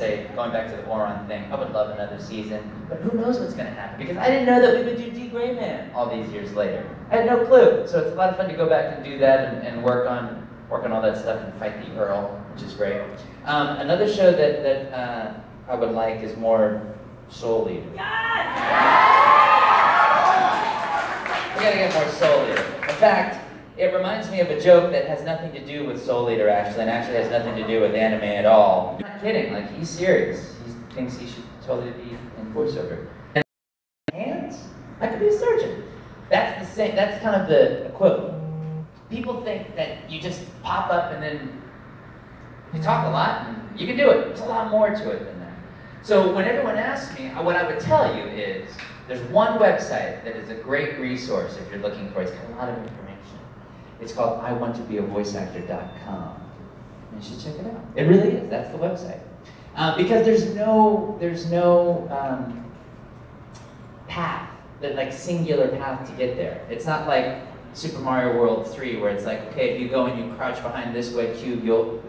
say, going back to the Boron thing, I would love another season, but who knows what's going to happen? Because I didn't know that we would do D. Gray Man all these years later. I had no clue. So it's a lot of fun to go back and do that and work on all that stuff and fight the Earl, which is great. Another show that I would like is more Soul Eater. Yes! We gotta get more Soul Eater. In fact, it reminds me of a joke that has nothing to do with Soul Eater actually, and actually has nothing to do with anime at all. I'm not kidding, like he's serious. He thinks he should totally be in voiceover. And hands? I could be a surgeon. That's the same, that's kind of the equivalent. People think that you just pop up and then you talk a lot and you can do it. There's a lot more to it than that. So when everyone asks me, what I would tell you is, there's one website that is a great resource if you're looking for it. It's got a lot of information. It's called iwanttobeavoiceactor.com. You should check it out. It really is. That's the website. Because there's no path, like singular path to get there. It's not like Super Mario World 3 where it's like, okay, if you go and you crouch behind this white cube, you'll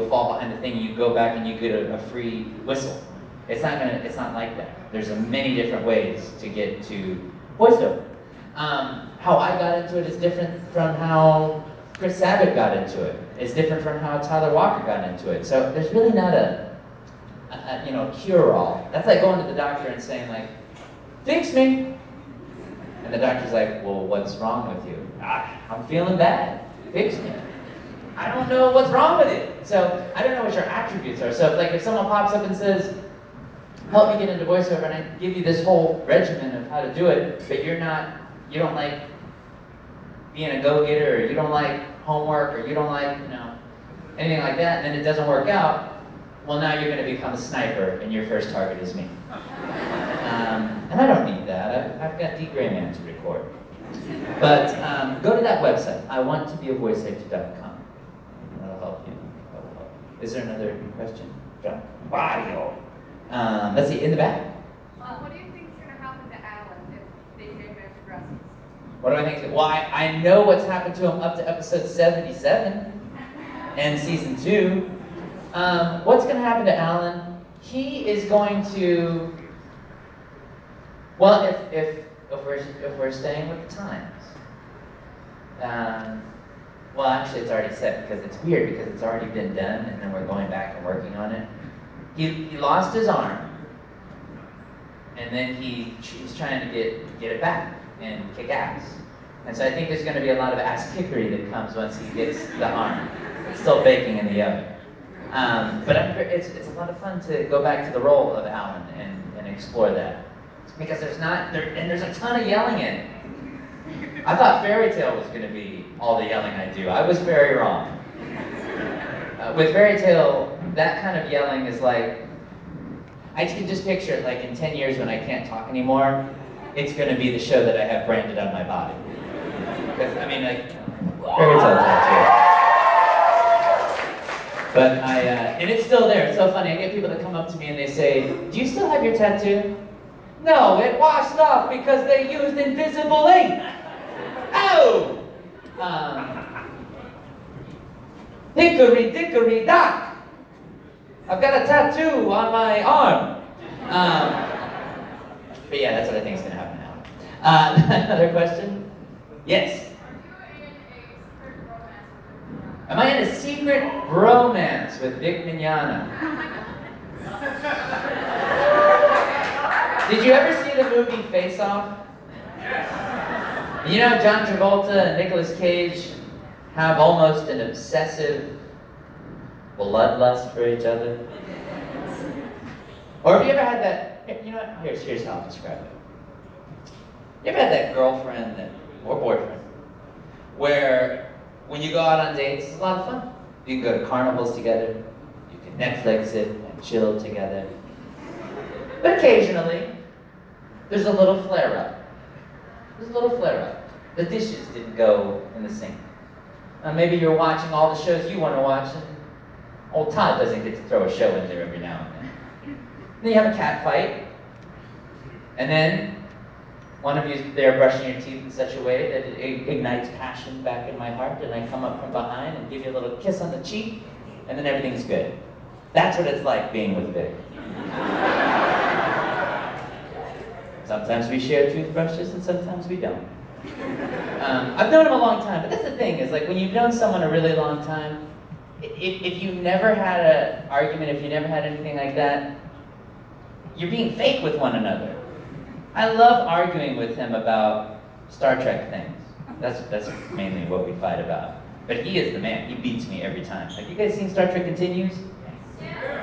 fall behind the thing, and you go back and you get a free whistle. It's not like that. There's many different ways to get to voiceover. How I got into it is different from how Chris Sabat got into it. It's different from how Tyler Walker got into it. So there's really not a cure-all. That's like going to the doctor and saying like, fix me. And the doctor's like, well, what's wrong with you? I'm feeling bad. Fix me. I don't know what's wrong with it. So I don't know what your attributes are. So if someone pops up and says, help me get into voiceover, and I give you this whole regimen of how to do it, but you don't like being a go-getter, or you don't like homework, or you don't like, anything like that, and then it doesn't work out, well, now you're going to become a sniper, and your first target is me. And I don't need that. I've got D. Gray Man to record. But go to that website, iwanttobeavoiceactor.com. That'll help you. Is there another question? John? Wow. Let's see, in the back. What do you think is going to happen to Alan if the Gray Man progresses? What do I think? Well, I know what's happened to him up to episode 77 and season 2. What's going to happen to Alan? He is going to, well, if we're staying with the times. Well, actually, it's already set because it's weird because it's already been done, and then we're going back and working on it. He lost his arm, and then he's trying to get it back and kick ass. And so I think there's going to be a lot of ass kickery that comes once he gets the arm. It's still baking in the oven. But it's a lot of fun to go back to the role of Alan and explore that. Because there's a ton of yelling in it. I thought Fairy Tale was going to be all the yelling I do. I was very wrong. With Fairy Tale, that kind of yelling is like, I can just picture it like in 10 years when I can't talk anymore, it's going to be the show that I have branded on my body. Because, I mean, like, Fairy Tale tattoo. But and it's still there. It's so funny. I get people that come up to me and they say, do you still have your tattoo? No, it washed off because they used invisible ink. Oh! Hickory dickory dock. I've got a tattoo on my arm. But yeah, that's what I think is going to happen now. Another question? Yes? Am I in a secret bromance with Vic Mignogna? Did you ever see the movie Face Off? Yes. You know John Travolta and Nicolas Cage have almost an obsessive bloodlust for each other? Or have you ever had that, you know what, here's how I'll describe it. You ever had that girlfriend or boyfriend where when you go out on dates, it's a lot of fun. You can go to carnivals together, you can Netflix it and chill together. But occasionally, there's a little flare-up. The dishes didn't go in the sink. Maybe you're watching all the shows you want to watch, and old Todd doesn't get to throw a show in there every now and then. Then you have a cat fight, and then one of you's there brushing your teeth in such a way that it ignites passion back in my heart, and I come up from behind and give you a little kiss on the cheek, and then everything's good. That's what it's like being with Vic. Sometimes we share toothbrushes and sometimes we don't. I've known him a long time, but that's the thing, is like when you've known someone a really long time, if you never had an argument, if you never had anything like that, you're being fake with one another. I love arguing with him about Star Trek things. That's mainly what we fight about. But he is the man. He beats me every time. Have you guys seen Star Trek Continues?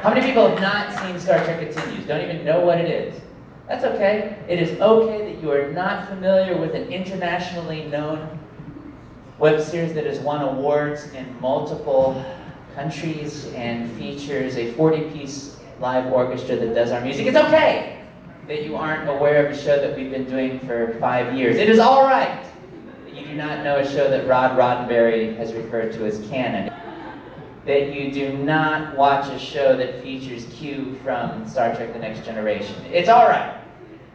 How many people have not seen Star Trek Continues? Don't even know what it is? That's okay. It is okay that you are not familiar with an internationally known web series that has won awards in multiple countries and features a 40-piece live orchestra that does our music. It's okay that you aren't aware of a show that we've been doing for 5 years. It is all right that you do not know a show that Rod Roddenberry has referred to as canon. That you do not watch a show that features Q from Star Trek The Next Generation. It's all right.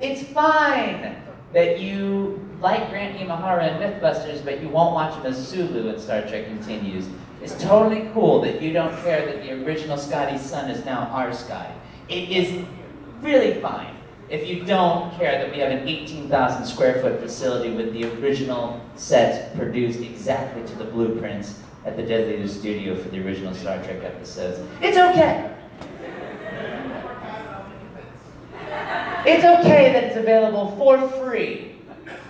It's fine that you like Grant Imahara and Mythbusters, but you won't watch him as Sulu in Star Trek Continues. It's totally cool that you don't care that the original Scotty's son is now our Scotty. It is really fine if you don't care that we have an 18,000 square foot facility with the original sets produced exactly to the blueprints at the designated studio for the original Star Trek episodes. It's okay. It's okay that it's available for free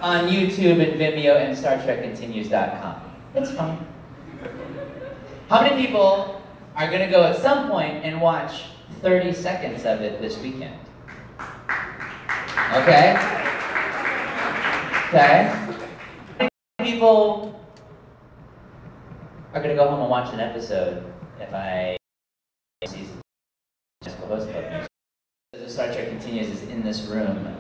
on YouTube and Vimeo and StarTrekContinues.com. It's fine. How many people are going to go at some point and watch 30 seconds of it this weekend? Okay? Okay? How many people are going to go home and watch an episode if I season? The Star Trek Continues is in this room.